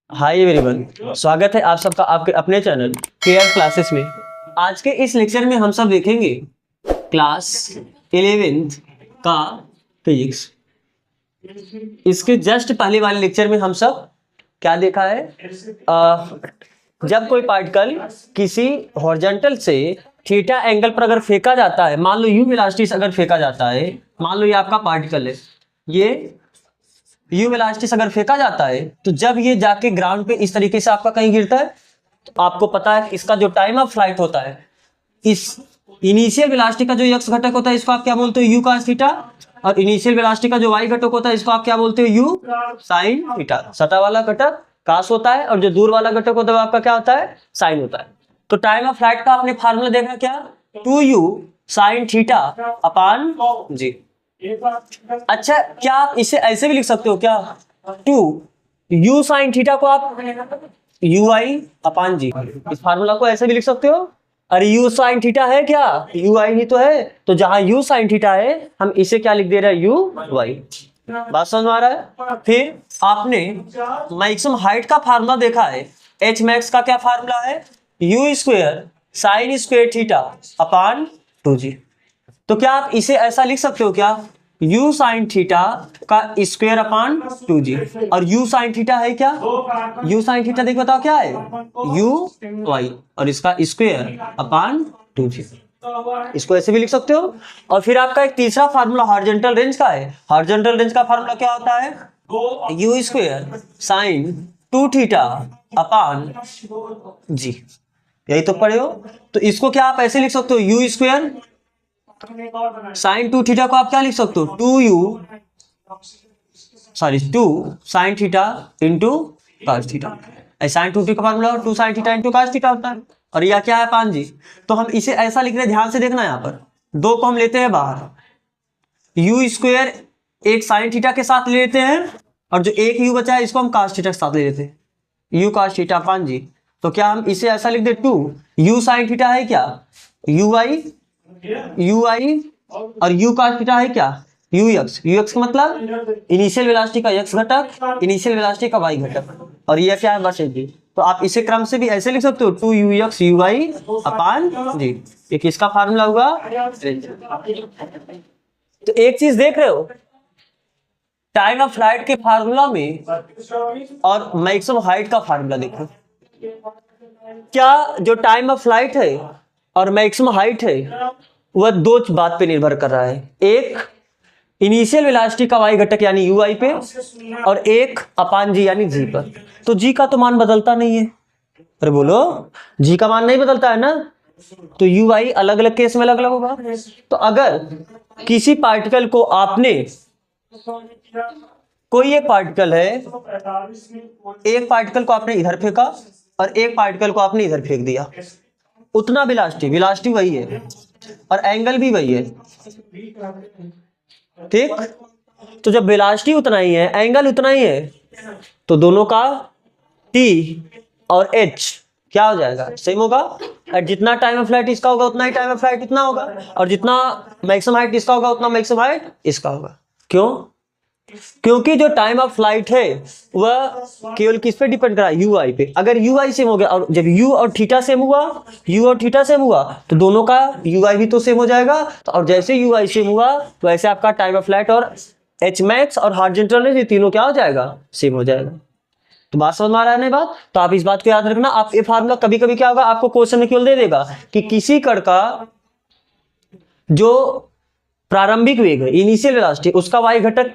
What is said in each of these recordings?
Hi everyone, स्वागत है आप सबका आपके अपने चैनल केयर क्लासेस में। आज के इस लेक्चर में हम सब देखेंगे क्लास 11th का फिजिक्स। इसके जस्ट पहले वाले लेक्चर में हम सब क्या देखा है, जब कोई पार्टिकल किसी हॉरिजॉन्टल से थीटा एंगल पर अगर फेंका जाता है, मान लो यू वेलोसिटी से अगर फेंका जाता है, मान लो ये आपका पार्टिकल है, ये यू वेलोसिटी से अगर फेंका जाता है तो जब ये जाके ग्राउंड पे इस तरीके से आपका कहीं गिरता है तो आपको पता है इसका जो टाइम ऑफ फ्लाइट होता है, इस इनिशियल वेलोसिटी का जो एक्स घटक होता है इसको आप क्या बोलते हो, यू cos थीटा, और इनिशियल वेलोसिटी का जो वाई घटक होता है इसको आप क्या बोलते हो, यू sin थीटा। सतह वाला घटक cos होता है और जो दूर वाला घटक होता है आपका क्या होता है, sin होता है। तो टाइम ऑफ फ्लाइट का आपने फार्मूला देखा क्या, 2u sin थीटा अपान जी। अच्छा, क्या आप इसे ऐसे भी लिख सकते हो क्या, 2u sin थीटा को आप ui अपान जी, इस फार्मूला को ऐसे भी लिख सकते हो। अरे u sin थीटा है क्या, ui ही तो है, तो जहां u sin थीटा है हम इसे क्या लिख दे रहे हैं, ui। बात समझ में आ रहा है। फिर आपने मैक्सिमम हाइट का फार्मूला देखा है, h मैक्स का क्या फार्मूला है, u square sine square theta upon 2g। तो क्या आप इसे ऐसा लिख सकते हो क्या, u sin थीटा का स्क्वायर अपान 2g, और u sin थीटा है क्या, u sin थीटा देख बताओ क्या है, u y, और इसका स्क्वायर अपान 2g। इसको ऐसे भी लिख सकते हो। और फिर आपका एक तीसरा फार्मूला हॉरिजॉन्टल रेंज का है। हॉरिजॉन्टल रेंज का फार्मूला क्या होता है, u स्क्वायर साइन 2 थीटा अपान g, यही तो पढ़े हो। तो इसको क्या आप ऐसे लिख सकते हो, u स्क्वायर साइन 2 थीटा को आप क्या लिख सकते हो, 2 sine theta into cos theta. Sine 2 theta का formula 2 sine theta into cos theta होता है, और यह क्या है, पान जी। तो हम इसे ऐसा लिख रहे हैं, ध्यान से देखना, यहाँ पर दो को हम लेते हैं बाहर, u स्क्वायर एक साइन थीटा के साथ ले लेते हैं, और जो एक u बचा है इसको हम cos थीटा के साथ ले लेते हैं, u cos थीटा पान जी। तो क्या हम इसे ऐसा लिख दे, 2 u साइन थीटा है क्या, ui और u cos थीटा है क्या, ux का मतलब इनिशियल वेलोसिटी का x घटक, इनिशियल वेलोसिटी का y घटक, और ये क्या है, बस जी। तो आप इसे क्रम से भी ऐसे लिख सकते हो, 2ux uy अपान जी, ये किसका फार्मूला हुआ। तो एक चीज देख रहे हो, टाइम ऑफ फ्लाइट के फार्मूला में और मैक्सिमम हाइट का फार्मूला देखो, क्या जो टाइम ऑफ फ्लाइट है और मैक्सिमम हाइट है वह दो बात पे निर्भर कर रहा है, एक इनिशियल वेलोसिटी का y घटक यानी ui पे, और एक अपान जी यानी g पर। तो g का तो मान बदलता नहीं है, अरे बोलो, g का मान नहीं बदलता है ना, तो ui अलग अलग केस में अलग अलग होगा। तो अगर किसी पार्टिकल को आपने, कोई एक पार्टिकल है, एक पार्टिकल को आपने इधर फेंका और एक पार्टिकल को आपने इधर फेंक दिया, उतना वेलोसिटी वही है और एंगल भी वही है, ठीक। तो जब वेलोसिटी उतना ही है, एंगल उतना ही है, तो दोनों का t और h क्या हो जाएगा, सेम होगा। और जितना टाइम ऑफ फ्लाइट इसका होगा उतना ही टाइम ऑफ फ्लाइट इतना होगा, और जितना मैक्सिमम हाइट इसका होगा उतना मैक्सिमम हाइट इसका होगा। क्यों, क्योंकि जो टाइम ऑफ फ्लाइट है वह केवल किस पे डिपेंड कर रहा है, ui पे। अगर ui सेम हो गया, और जब u और थीटा सेम हुआ, तो दोनों का ui भी तो सेम हो जाएगा। तो और जैसे ui सेम हुआ वैसे आपका टाइम ऑफ फ्लाइट और h मैक्स और हॉरिजॉन्टल रेंज, ये तीनों क्या हो जाएगा, सेम हो जाएगा। तो बात समझ में आ रहा है ना बात। तो आप इस बात को याद रखना। आप ये फार्मूला कभी कभी क्या होगा, आपको क्वेश्चन में केवल दे देगा कि किसी कण का जो प्रारंभिक वेग है, इनिशियल वेलोसिटी, उसका y घटक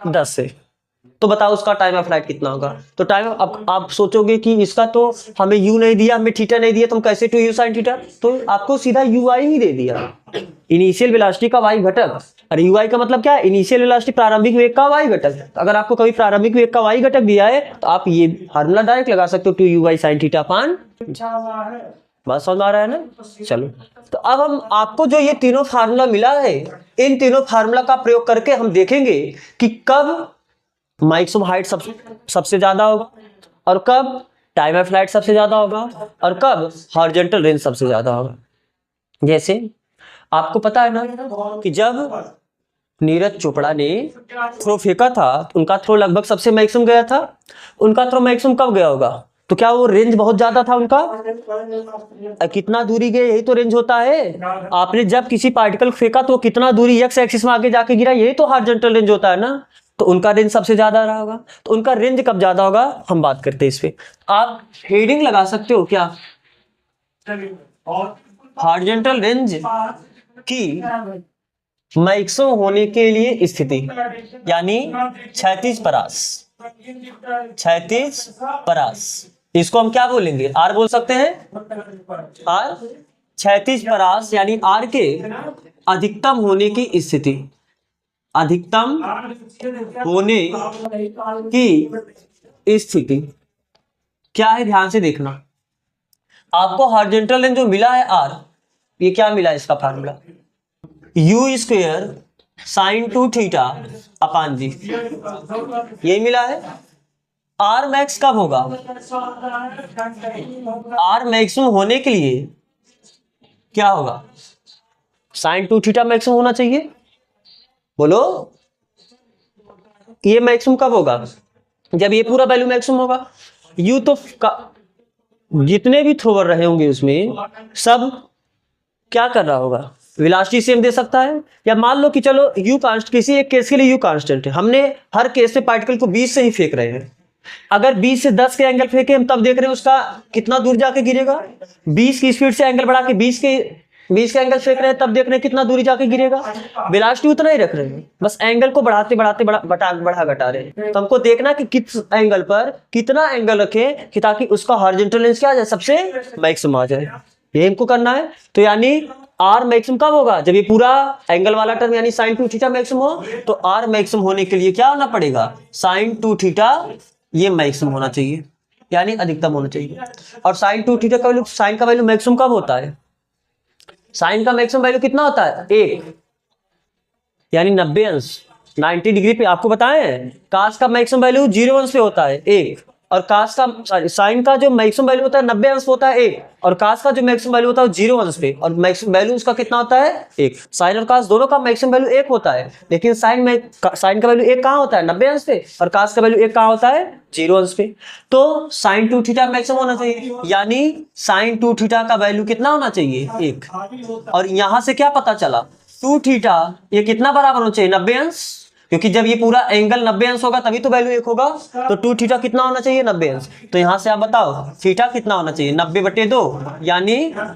10 से, तो बताओ उसका टाइम ऑफ फ्लाइट कितना होगा। तो टाइम, अब आप सोचोगे कि इसका तो हमें u नहीं दिया, हमें थीटा नहीं दिया, तो हम कैसे 2u sin थीटा, तो आपको सीधा ui ही दे दिया, इनिशियल वेलोसिटी का y घटक। और ui का मतलब क्या है, इनिशियल वेलोसिटी प्रारंभिक वेग का y घटक। अगर आपको कभी प्रारंभिक वेग का y घटक दिया है तो आप ये फार्मूला डायरेक्ट लगा सकते हो, 2ui sin थीटा अपान। बात समझ आ रहा है ना। चलो, तो अब हम आपको जो ये तीनों फार्मूला मिला है, इन तीनों फार्मूला का प्रयोग करके हम देखेंगे कि कब मैक्सिमम हाइट सबसे ज्यादा होगा, और कब टाइम ऑफ फ्लाइट सबसे ज्यादा होगा, और कब हॉरिजॉन्टल रेंज सबसे ज्यादा होगा। जैसे आपको पता है ना कि जब नीरज चोपड़ा ने थ्रो फेंका था, उनका थ्रो लगभग सबसे मैक्सिमम गया था। उनका थ्रो मैक्सिमम कब गया होगा? तो क्या वो रेंज बहुत ज्यादा था उनका? कितना दूरी गए, यही तो रेंज होता है। आपने जब किसी पार्टिकल फेंका तो कितना दूरी एक्स एक्सिस में आगे जाके गिरा, यही तो हॉरिजॉन्टल रेंज होता है ना। तो उनका रेंज सबसे ज्यादा रहा होगा। तो उनका रेंज कब ज्यादा होगा हम बात करते हैं इस पे। आप हेडिंग लगा सकते हो क्या? हॉरिजॉन्टल रेंज की मैक्सिमम होने के लिए स्थिति, यानी क्षैतिज परास। क्षैतिज परास इसको हम क्या बोलेंगे? आर बोल सकते हैं। आर क्षैतिज परास यानी आर के अधिकतम होने की स्थिति। अधिकतम होने की स्थिति क्या है? ध्यान से देखना। आपको हॉरिजॉन्टल रेंज जो मिला है आर, ये क्या मिला है? इसका formula u square sine 2 theta upon g, यही मिला है। आर मैक्स कब होगा? आर मैक्सिमम होने के लिए क्या होगा? साइन 2 थीटा मैक्सिमम होना चाहिए। बोलो, ये मैक्सिमम कब होगा? जब ये पूरा वैल्यू मैक्सिमम होगा। यू तो जितने भी थ्रोवर रहे होंगे उसमें सब क्या कर रहा होगा? वेलोसिटी सेम दे सकता है। या मान लो कि चलो यू कांस्टेंट, किसी एक केस के लिए यू कांस्टेंट है, हमने हर केस में पार्टिकल को 20 से ही फेंक रहे हैं। अगर 20 से 10 के एंगल फेंके हम, तब देख रहे हैं उसका कितना दूर जाके गिरेगा। 20 की स्पीड से एंगल बढ़ा के 20 के एंगल फेंक रहे हैं, तब देख रहे हैं कितना दूरी जाके गिरेगा। वेलोसिटी उतना ही रख रहे हैं, बस एंगल को बढ़ाते बढ़ाते बढ़ा घटा रहे हैं। तो हमको देखना कि किस एंगल पर कितना एंगल रखे कि ताकि उसका हॉरिजॉन्टल रेंज क्या आ जाए, सबसे मैक्सिमम आ जाए। ये हमको करना है। तो यानी आर मैक्सिमम कब होगा? जब ये पूरा एंगल वाला टर्म यानी साइन 2 थीटा मैक्सिमम हो। तो आर मैक्सिमम होने के लिए क्या होना पड़ेगा? साइन 2 थीटा ये मैक्सिमम होना चाहिए, यानी अधिकतम होना चाहिए। और साइन 2 थीटा का वैल्यू, साइन का वैल्यू मैक्सिमम कब होता है? साइन का मैक्सिमम वैल्यू कितना होता है? 1, यानी 90 अंश, 90 डिग्री पे। आपको बताएं कास का मैक्सिमम वैल्यू 0 अंश पे होता है 1, और कास का सॉरी साइन का जो मैक्सिमम वैल्यू होता है 90 अंश होता है 1, और कास का जो मैक्सिमम वैल्यू होता है 0 अंश पे, और मैक्सिमम वैल्यू उसका कितना होता है? 1। साइन और कास दोनों का मैक्सिमम वैल्यू 1 होता है, लेकिन साइन का वैल्यू 1 कहाँ होता है? 90 अंश पे, और कास का वैल्यू 1 कहाँ होता है? 0 अंश पे। तो साइन 2 थीटा मैक्सिमम होना चाहिए, यानी साइन 2 थीटा का वैल्यू कितना होना चाहिए? 1। और यहां से क्या पता चला? 2 थीटा ये कितना बराबर होना चाहिए? 90 अंश, क्योंकि जब ये पूरा एंगल 90 अंश होगा तभी तो वैल्यू 1 होगा। तो 2 थीटा कितना होना चाहिए? 90 अंश। तो यहां से आप बताओ थीटा कितना होना चाहिए? 90/2, यानी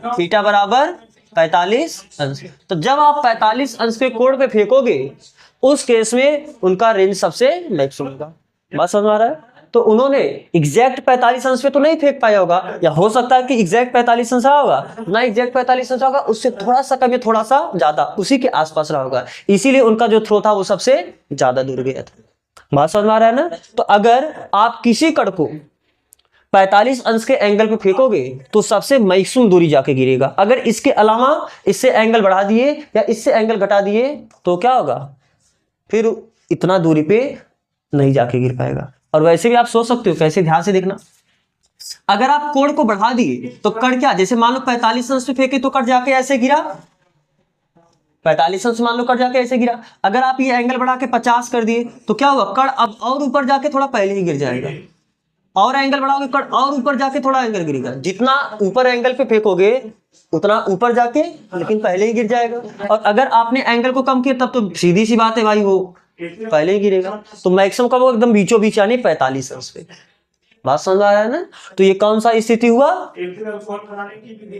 थीटा बराबर 45 अंश। तो जब आप 45 अंश के कोण पे फेंकोगे, उस केस में उनका रेंज सबसे मैक्सिमम होगा। बात समझ आ रहा है? तो उन्होंने एग्जैक्ट 45 अंश पे तो नहीं फेंक पाया होगा, या हो सकता है कि एग्जैक्ट 45 अंश रहा होगा ना, एग्जैक्ट 45 अंश होगा, उससे थोड़ा सा कम या थोड़ा सा ज्यादा उसी के आसपास रहा होगा, इसीलिए उनका जो थ्रो था वो सबसे ज्यादा दूर गया था। बात समझ में आ रहा है ना? तो अगर आप किसी कण को 45 अंश के एंगल पे फेंकोगे तो सबसे मैक्सिमम दूरी जाके गिरेगा। अगर इसके अलावा इससे एंगल बढ़ा दिए या इससे एंगल घटा दिए तो क्या होगा? फिर इतना दूरी पे नहीं जाके गिर पाएगा। और वैसे भी आप सोच सकते हो, कैसे? ध्यान से देखना। अगर आप कोण को बढ़ा दिए तो कण क्या, जैसे मान लो 45 अंश पे फेंके तो कण जाके ऐसे गिरा, 45 अंश मान लो कट जाके ऐसे गिरा। अगर आप ये एंगल बढ़ा के 50 कर दिए तो क्या होगा? कण अब और ऊपर जाके थोड़ा पहले ही गिर जाएगा, और एंगल बढ़ाओगे कण और ऊपर जाके थोड़ा एंगल गिरेगा। जितना ऊपर एंगल पे फेंकोगे उतना ऊपर जाके लेकिन पहले ही गिर जाएगा। और अगर आपने एंगल को कम किया तब तो सीधी सी बात है भाई, वो पहले ही गिरेगा। तो मैक्सिमम कब होगा? एकदम बीचों बीच, यानी 45 अंश पे। बात समझ आ रहा है ना? तो ये कौन सा स्थिति हुआ?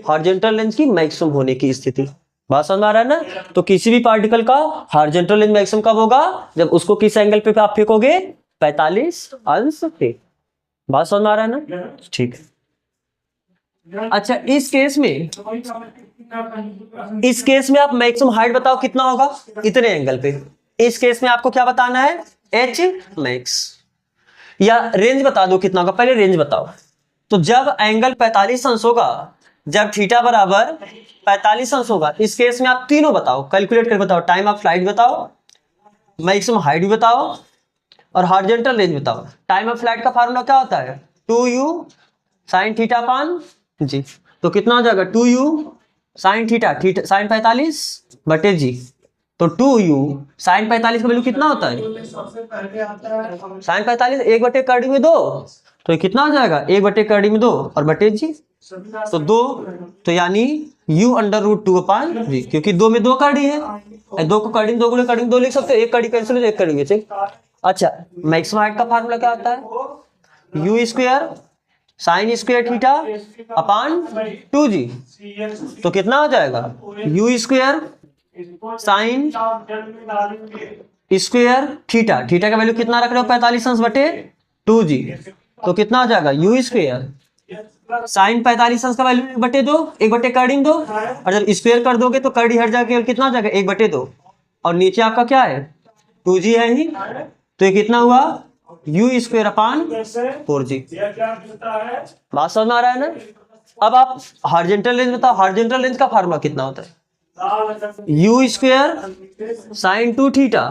हॉरिजॉन्टल रेंज की मैक्सिमम होने की स्थिति। बात समझ आ रहा है ना? तो किसी भी पार्टिकल का हॉरिजॉन्टल रेंज मैक्सिमम कब होगा? जब उसको किस एंगल पे आप फेंकोगे? 45 अंश पे। बात समझ में आ रहा है ना? ठीक है। अच्छा, इस केस में आप मैक्सिमम हाइट बताओ कितना होगा? इतने एंगल पे। इस केस में आपको क्या बताना है? एच मैक्स, या रेंज बता दो कितना होगा। पहले रेंज बताओ। तो जब एंगल 45 अंश होगा, जब थीटा बराबर 45 अंश होगा, इस केस में आप तीनों बताओ, कैलकुलेट कर बताओ। टाइम ऑफ फ्लाइट बताओ, मैक्सिमम हाइट भी बताओ, और हॉरिजॉन्टल रेंज बताओ। टाइम ऑफ फ्लाइट का फार्मूला क्या होता है? 2u sin थीटा अपान जी। तो कितना हो जाएगा? 2u sin थीटा, साइन 45 बटे जी। तो 2u साइन 45 का वैल्यू कितना होता है? साइन 45 1/2 में 2, तो ये कितना हो जाएगा? 1/2 में 2 और बटे जी, तो 2, तो यानी u√2/जी, क्योंकि 2 में 2 कड़ी है, 2 को कड़ी 2 गुणे कड़ी 2 लिख सकते हो, एक कड़ी कैंसिल हो जाए, एक कड़ी बचे। अच्छा, मैक्सिमम हाइट का फार्मूला क्या होता है? u² sine square theta upon 2g, तो कितना हो जाएगा? u² sine square theta, theta का वैल्यू कितना रख रहे हो? 45 अंश बटे 2g, तो कितना हो जाएगा? u² साइन 45 अंश का वैल्यू बटे 2, 1/2 और जब स्क्वायर कर दोगे तो कड़ी हट जाके कितना हो जाएगा? 1/2, और नीचे आपका क्या है? 2g है ही, तो ये कितना हुआ? u² अपान 4g। बात समझ में आ रहा है ना? अब आप हॉरिजॉन्टल रेंज बताओ, हॉरिजॉन्टल रेंज का फार्मूला कितना होता है? u² साइन 2 थीटा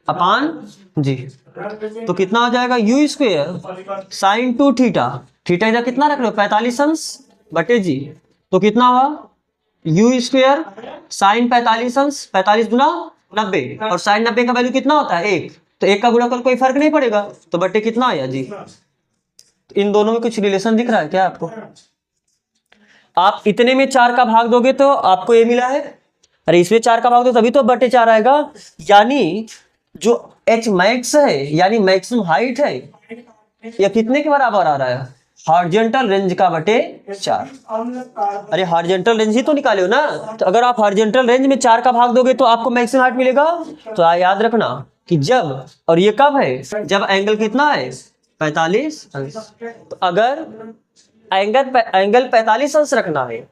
अपान जी, तो कितना हो जाएगा? u² साइन 2 थीटा, थीटा इधर कितना रख रहे हो? 45 अंश बटे जी, तो कितना हुआ? u² साइन 45 अंश, 45 गुना 90, और साइन 90 का वैल्यू कितना होता है? 1, तो 1 का गुणा कर कोई फर्क नहीं पड़ेगा, तो बटे कितना आया जी? तो इन दोनों में कुछ रिलेशन दिख रहा है क्या आपको? आप इतने में 4 का भाग दोगे तो आपको ये मिला है, अरे इसमें 4 का भाग दो तभी तो बटे 4 आएगा, यानी जो एच मैक्स है यानी मैक्सिमम हाइट है, यह कितने के बराबर आ रहा है? हॉरिजॉन्टल रेंज का बटे 4। अरे हॉरिजॉन्टल रेंज ही तो निकाले हो ना, तो अगर आप हॉरिजॉन्टल रेंज में 4 का भाग दोगे तो आपको मैक्सिमम हाइट मिलेगा। तो याद रखना कि जब, और ये कब है? जब एंगल कितना है? 45 अंश। तो अगर एंगल 45 अंश रखना है,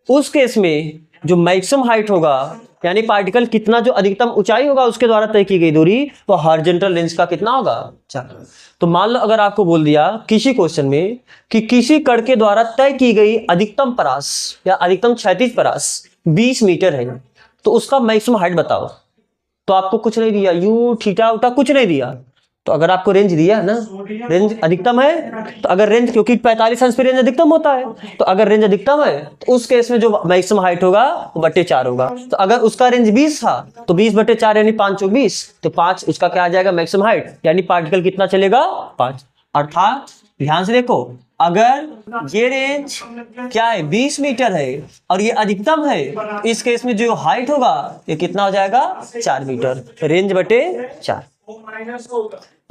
उस केस में जो मैक्सिमम हाइट होगा यानी पार्टिकल कितना, जो अधिकतम ऊंचाई होगा उसके द्वारा तय की गई दूरी, वो हॉरिजॉन्टल रेंज का कितना होगा? 4। तो मान लो अगर आपको बोल दिया किसी क्वेश्चन में कि किसी कण के द्वारा तय की गई अधिकतम परास या अधिकतम क्षैतिज परास 20 मीटर है, तो उसका मैक्सिमम हाइट बताओ, तो आपको कुछ नहीं दिया, यू थीटा उटा कुछ नहीं दिया, तो अगर आपको रेंज दिया है ना, रेंज अधिकतम है, तो अगर रेंज, क्योंकि 45 अंश पे रेंज अधिकतम होता है, तो अगर रेंज अधिकतम है तो उस केस में जो मैक्सिमम हाइट होगा वो बटे 4 होगा। तो अगर उसका रेंज 20 था तो 20 बटे 4 यानी 5 चौक 20, तो 5 उसका क्या आ जाएगा? मैक्सिमम हाइट, यानी पार्टिकल कितना चलेगा? 5। अर्थात ध्यान से देखो, अगर ये रेंज क्या है? 20 मीटर है और ये अधिकतम है, इस केस में जो हाइट होगा ये कितना हो जाएगा? 4 मीटर, रेंज बटे 4।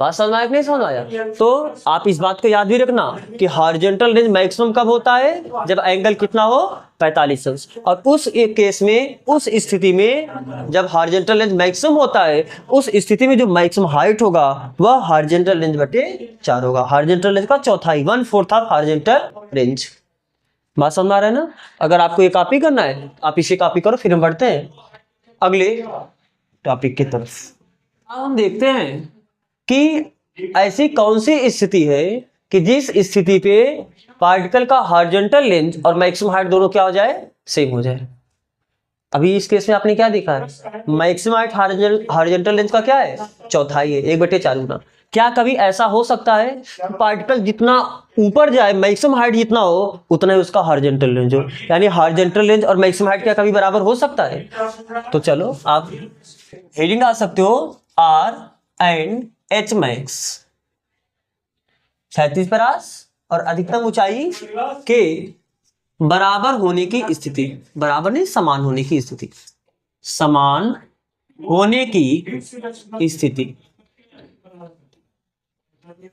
बात समझ आया कि नहीं समझ आया? तो आप इस बात को याद भी रखना कि हॉरिजॉन्टल रेंज मैक्सिमम कब होता है? जब एंगल कितना हो? 45 अंश। और उस एक केस में, उस स्थिति में जब हॉरिजॉन्टल रेंज मैक्सिमम होता है, उस स्थिति में जो मैक्सिमम हाइट होगा वह हॉरिजॉन्टल रेंज बटे 4 होगा। हॉरिजॉन्टल रेंज का चौथाई, 1/4 ऑफ हॉरिजॉन्टल रेंज। बात समझ आ रहा है ना? अगर आपको ये कॉपी करना है आप इसे कॉपी करो, फिर हम बढ़ते हैं अगले टॉपिक की तरफ। हम देखते हैं कि ऐसी कौन सी स्थिति है कि जिस स्थिति पे पार्टिकल का हॉरिजॉन्टल रेंज और मैक्सिमम हाइट दोनों क्या हो जाए? सेम हो जाए। अभी इस केस में आपने क्या देखा है? मैक्सिमम हाइट हॉरिजॉन्टल रेंज का क्या है? चौथाई है, 1/4 गुना। क्या कभी ऐसा हो सकता है पार्टिकल जितना ऊपर जाए, मैक्सिमम हाइट जितना हो उतना ही उसका हॉरिजॉन्टल रेंज हो, यानी हॉरिजॉन्टल रेंज और मैक्सिमम हाइट क्या कभी बराबर हो सकता है? तो चलो आप हेडिंग डाल सकते हो, आर एंड एच मैक्स, क्षैतिज परास और अधिकतम ऊंचाई के बराबर होने की स्थिति, बराबर नहीं समान होने की स्थिति, समान होने की स्थिति,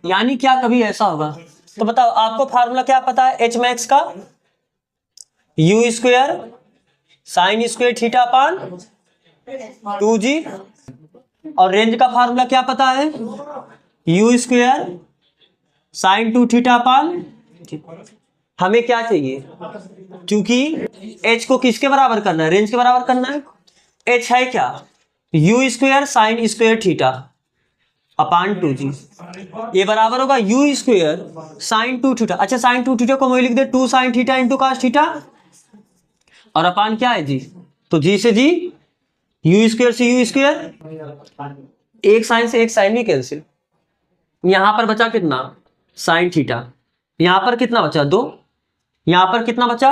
यानी क्या कभी ऐसा होगा? तो बताओ, आपको फार्मूला क्या पता है एच मैक्स का? u² sine square theta upon 2g, और रेंज का फार्मूला क्या पता है? u² साइन 2 थीटा अपान। हमें क्या चाहिए? क्योंकि h को किसके बराबर करना है? रेंज के बराबर करना है। h है क्या? u² sine square theta upon 2g, ये बराबर होगा u² साइन 2 थीटा। अच्छा, साइन 2 थीटा को मैं लिख दे 2 sine theta into cos theta, और अपान क्या है जी? तो g से g, u² से u², एक साइन से एक साइन भी कैंसिल। यहां पर बचा कितना? Sine theta. यहां पर कितना बचा? 2। यहां पर कितना बचा?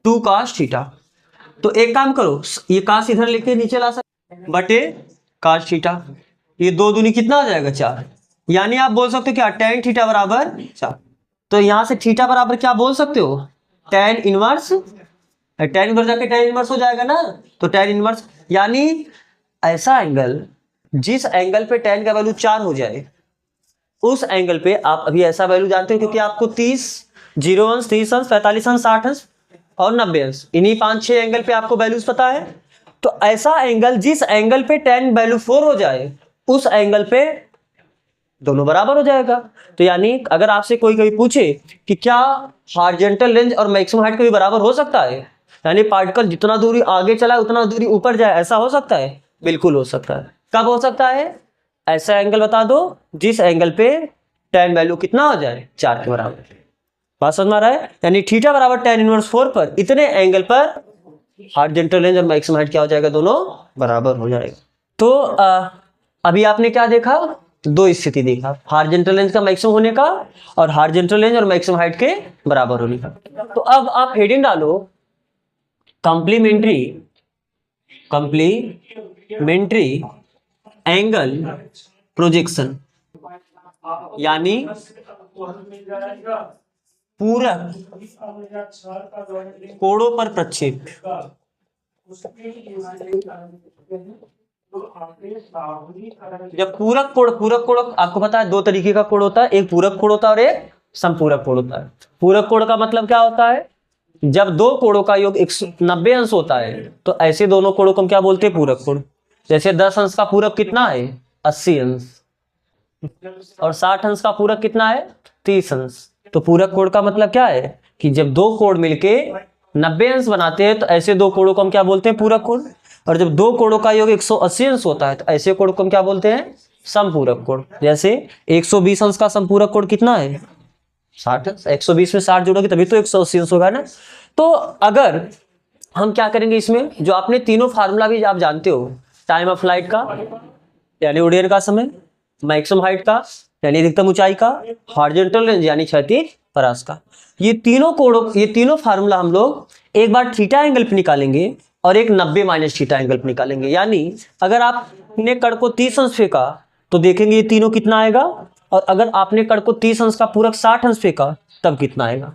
2 कॉस थीटा। तो एक काम करो, ये काश इधर लेके नीचे ला सकते, बटे काश थीटा, ये 2 दूनी कितना आ जाएगा 4, यानी आप बोल सकते हो क्या tan थीटा बराबर 4। तो यहां से थीटा बराबर क्या बोल सकते हो, tan इनवर्स, tan इनवर्स जाके tan इनवर्स हो जाएगा ना, तो tan इनवर्स यानी ऐसा एंगल जिस एंगल पे tan का वैल्यू 4 हो जाए उस एंगल पे आप अभी ऐसा वैल्यू जानते हो, क्योंकि आपको 30, 0 अंश, 30 अंश, 45 अंश, 60 अंश और 90 अंश, इन्हीं 5-6 एंगल पे आपको वैल्यूज पता है। तो ऐसा एंगल जिस एंगल पे tan वैल्यू 4 हो जाए उस एंगल पे दोनों बराबर हो जाएगा। तो यानी अगर आपसे कोई कभी पूछे कि क्या हॉरिजॉन्टल रेंज और मैक्सिमम हाइट कभी बराबर हो सकता है, यानी पार्टिकल जितना दूरी आगे चला है उतना दूरी ऊपर जाए, ऐसा हो सकता है? बिल्कुल हो सकता है। कब हो सकता है? ऐसा एंगल बता दो जिस एंगल पे tan वैल्यू कितना हो जाए 4 के बराबर। बात समझ में आ रहा है? यानी थीटा बराबर tan इनवर्स 4 पर इतने एंगल पर हॉरिजॉन्टल रेंज और मैक्सिमम हाइट क्या हो जाएगा, दोनों बराबर हो जाएगा। तो अभी आपने क्या देखा, 2 स्थिति देखा, हॉरिजॉन्टल रेंज का मैक्सिमम होने का और हॉरिजॉन्टल रेंज और मैक्सिमम हाइट के बराबर होने का। तो अब आप हेडिंग डालो कॉम्प्लीमेंट्री एंगल प्रोजेक्शन, यानी पूरक कोणों पर प्रक्षेप। जब पूरक कोण आपको पता है 2 तरीके का कोण होता है, एक पूरक कोण होता है और एक समपूरक कोण होता है। पूरक कोण का मतलब क्या होता है, जब 2 कोणों का योग 190 अंश होता है तो ऐसे दोनों कोणों को हम क्या बोलते हैं, पूरक कोण। जैसे 10 अंश का पूरक कितना है, 80 अंश, और 60 अंश का पूरक कितना है, 30 अंश। तो पूरक कोण का मतलब क्या है कि जब 2 कोण मिलके 90 अंश बनाते हैं तो ऐसे 2 कोणों को हम क्या बोलते हैं, पूरक कोण। और जब 2 कोणों का योग 180 अंश होता है तो ऐसे कोण को हम क्या बोलते हैं, समपूरक कोण। जैसे 120 अंश का समपूरक कोण कितना है, 60 अंश। 120 में 60 जोड़ोगे तभी तो 180 अंश होगा ना। तो अगर हम क्या करेंगे इसमें, जो आपने तीनों फार्मूला भी आप जानते हो, टाइम ऑफ फ्लाइट का यानी उड्डयन का समय, मैक्सिमम हाइट का यानी अधिकतम ऊंचाई का, हॉरिजॉन्टल रेंज यानी क्षैतिज परास का, ये तीनों फार्मूला हम लोग एक बार थीटा एंगल पे निकालेंगे और एक 90 माइनस थीटा एंगल पे निकालेंगे। यानी अगर आपने कण को 30 अंश फेंका तो देखेंगे ये तीनों कितना आएगा, और अगर आपने कण को 30 अंश का पूरक 60 अंश फेंका तब कितना आएगा।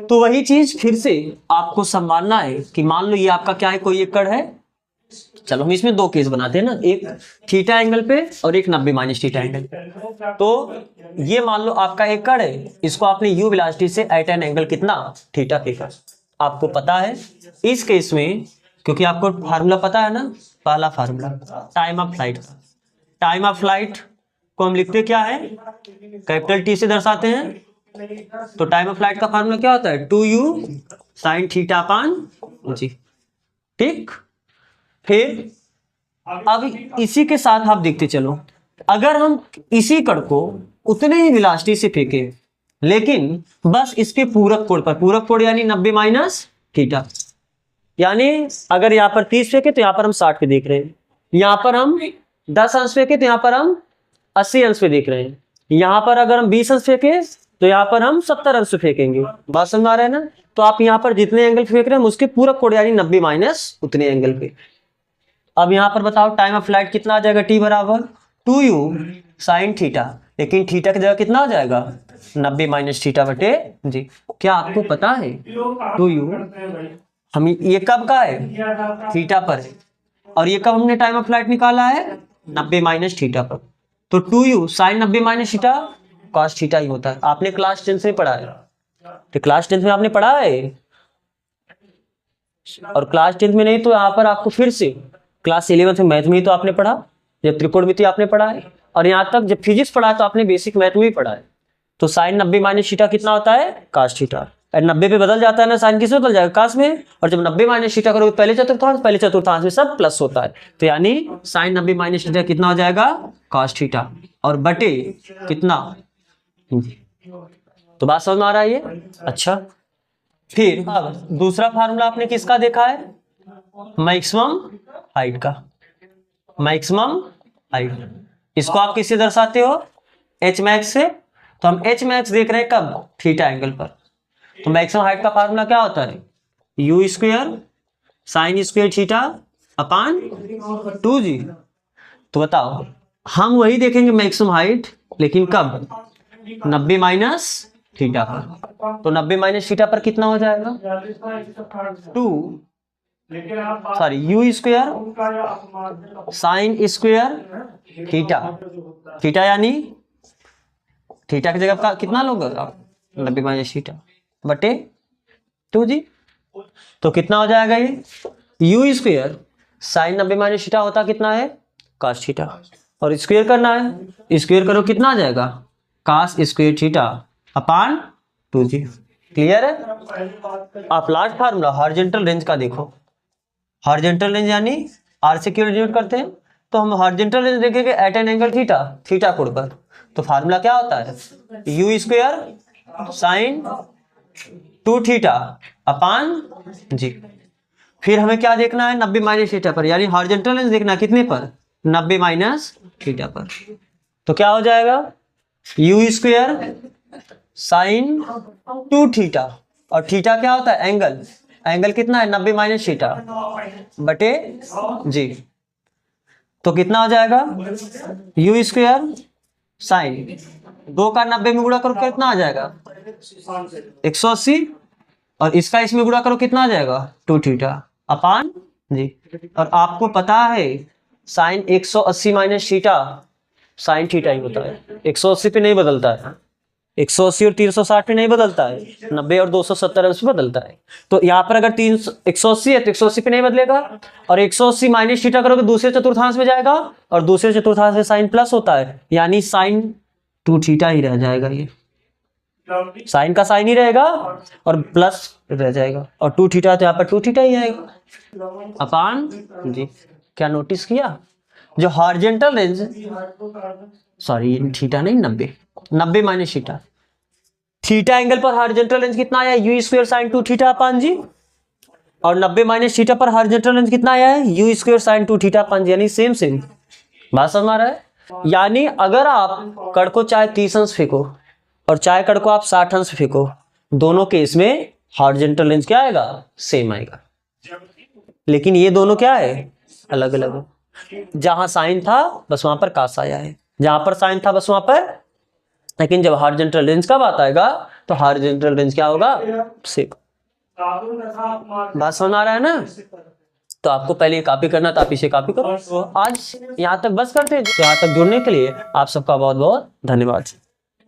तो वही चीज फिर से आपको संभालना है कि मान लो ये आपका क्या है, कोई एक कण है, चलो हम इसमें 2 केस बनाते हैं ना, एक थीटा एंगल पे और एक 90 माइनस थीटा एंगल पे। तो ये मान लो आपका एक कण है, इसको आपने u वेलोसिटी से एट एन एंगल कितना, थीटा फेंका। आपको पता है इस केस में, क्योंकि आपको फार्मूला पता है ना, पहला फार्मूला टाइम ऑफ फ्लाइट का, टाइम ऑफ फ्लाइट को हम लिखते क्या है, कैपिटल टी से दर्शाते हैं। तो टाइम ऑफ फ्लाइट का फार्मूला क्या होता है, 2u sin थीटा अपान जी। ठीक, फिर अब इसी के साथ आप देखते चलो, अगर हम इसी कण को उतने ही वेलोसिटी से फेंके लेकिन बस इसके पूरक कोण पर, पूरक कोण यानी 90 माइनस थीटा, यानी अगर यहाँ पर 30 फेंके तो यहाँ पर हम 60 पे देख रहे हैं, यहाँ पर हम 10 अंश फेंके तो यहाँ पर हम 80 अंश पे देख रहे हैं, यहाँ पर अगर हम 20 अंश फेंके तो यहाँ पर हम 70 अंश पे फेंकेंगे। बात समझ आ रहा है ना। तो आप यहाँ पर जितने एंगल फेंक रहे हैं उसके पूरक कोण यानी 90 माइनस उतने एंगल पे। अब यहाँ पर बताओ टाइम ऑफ फ्लाइट कितना आ जाएगा, टी बराबर 2u sin थीटा, लेकिन थीटा की जगह कितना आ जाएगा, 90 माइनस थीटा बटे जी। क्या आपको पता है 2u हम ये कब का है, थीटा पर है, और ये कब हमने टाइम ऑफ फ्लाइट निकाला है, 90 माइनस थीटा पर। तो 2u sin 90 minus theta cos theta ही होता है। आपने क्लास 10 में पढ़ा है, तो क्लास 10 में आपने पढ़ा है, और क्लास 10 में नहीं तो यहाँ पर आपको फिर से क्लास 11 में मैथ में ही तो आपने पढ़ा, जब त्रिकोणमिति आपने पढ़ा है, और यहाँ तक जब फिजिक्स पढ़ा है तो आपने बेसिक मैथ में भी पढ़ा है। तो साइन 90 माइनस थीटा कितना होता है, काश थीटा। 90 पे बदल जाता है ना, साइन किस में बदल जाएगा, काश में। और जब 90 माइनस थीटा करोगे पहले चतुर्थांश में सब प्लस होता है, तो यानी साइन 90 माइनस थीटा कितना हो जाएगा, काश थीटा, और बटे कितना। तो बात समझ में आ रहा है ये। अच्छा, फिर अब दूसरा फार्मूला आपने किसका देखा है, मैक्सिमम हाइट का, मैक्सिमम हाइट। इसको आप किससे दर्शाते हो, एच मैक्स से। तो हम एच मैक्स देख रहे हैं कब, थीटा एंगल पर। तो मैक्सिमम हाइट का फार्मूला क्या होता है, u square sine square theta upon 2g। तो बताओ, हम वही देखेंगे मैक्सिमम हाइट, लेकिन कब? 90 माइनस थीटा पर। तो 90 माइनस थीटा पर कितना हो जाएगा? 2 you square sine square theta. Theta यानी थीटा की जगह का कितना लोगे आप? 90 माइनस थीटा बटे 2g। तो कितना हो जाएगा ये? You square sign 90 minus theta होता कितना है? cos theta. और स्क्वायर करना है, स्क्वायर करो कितना आ जाएगा? cos square theta upon 2g। Clear है? आप लास्ट फार्मूला हॉरिजॉन्टल रेंज का देखो। हॉरिजॉन्टल रेंज यानी आर से क्यों रिलेट करते हैं? तो हम हॉरिजॉन्टल रेंज देखेंगे at an angle theta, theta कोण पर। तो फार्मूला क्या होता है? U square sine 2 theta upon g. फिर हमें क्या देखना है? 90 माइनस थीटा पर, यानी हॉरिजॉन्टल रेंज देखना है कितने पर? 90 माइनस थीटा पर। तो क्या हो जाएगा? यू स्क्वायर साइन 2 थीटा, और थीटा क्या होता है? एंगल। एंगल कितना है? 90 माइनस थीटा बटे जी। तो कितना हो जाएगा? यू स्क्वायर साइन 2 का 90 में गुणा करो कितना आ जाएगा? 180। और इसका इसमें गुणा करो कितना आ जाएगा? 2 थीटा अपान जी। और आपको पता है sine 180 minus theta sine theta ही होता है, 180 पे नहीं बदलता है। 180 और 360 पे नहीं बदलता है, 90 और 270 पे बदलता है। तो यहाँ पर अगर 180 है तो 180 पे नहीं बदलेगा, और 180 माइनस थीटा करोगे दूसरे चतुर्थांश में जाएगा, और दूसरे चतुर्थांश में साइन प्लस होता है, यानी साइन 2 थीटा ही रह जाएगा। ये साइन का साइन ही रहेगा और प्लस रह जाएगा, और 2 थीटा तो यहाँ पर 2 थीटा ही आएगा अपान जी। क्या नोटिस किया? जो हॉरिजॉन्टल रेंज, सॉरी थीटा नहीं, 90 माइनस थीटा, थीटा एंगल पर हॉरिजॉन्टल रेंज कितना आया? U square sine 2 theta upon g. और 90 माइनस थीटा पर हॉरिजॉन्टल रेंज कितना आया है? U square sine 2 theta upon g, यानी सेम सेम। बात समझ आ रहा है? यानी अगर आप कड़ को चाहे 30 अंश फेंको और चाहे कड़ को आप 60 अंश फेंको, दोनों केस में हॉरिजॉन्टल रेंज क्या आएगा? सेम आएगा। लेकिन ये दोनों क्या है? अलग अलग है। जहां साइन था बस वहां पर कास आया है, जहां पर साइन था बस वहां पर। लेकिन जब हॉरिजॉन्टल रेंज का बात आएगा तो हॉरिजॉन्टल रेंज क्या होगा? सेम। बात समझ आ रहा है ना? तो आपको पहले कॉपी करना था, आप इसे कॉपी करो। आज यहाँ तक बस करते हैं। यहाँ तक जुड़ने के लिए आप सबका बहुत बहुत धन्यवाद।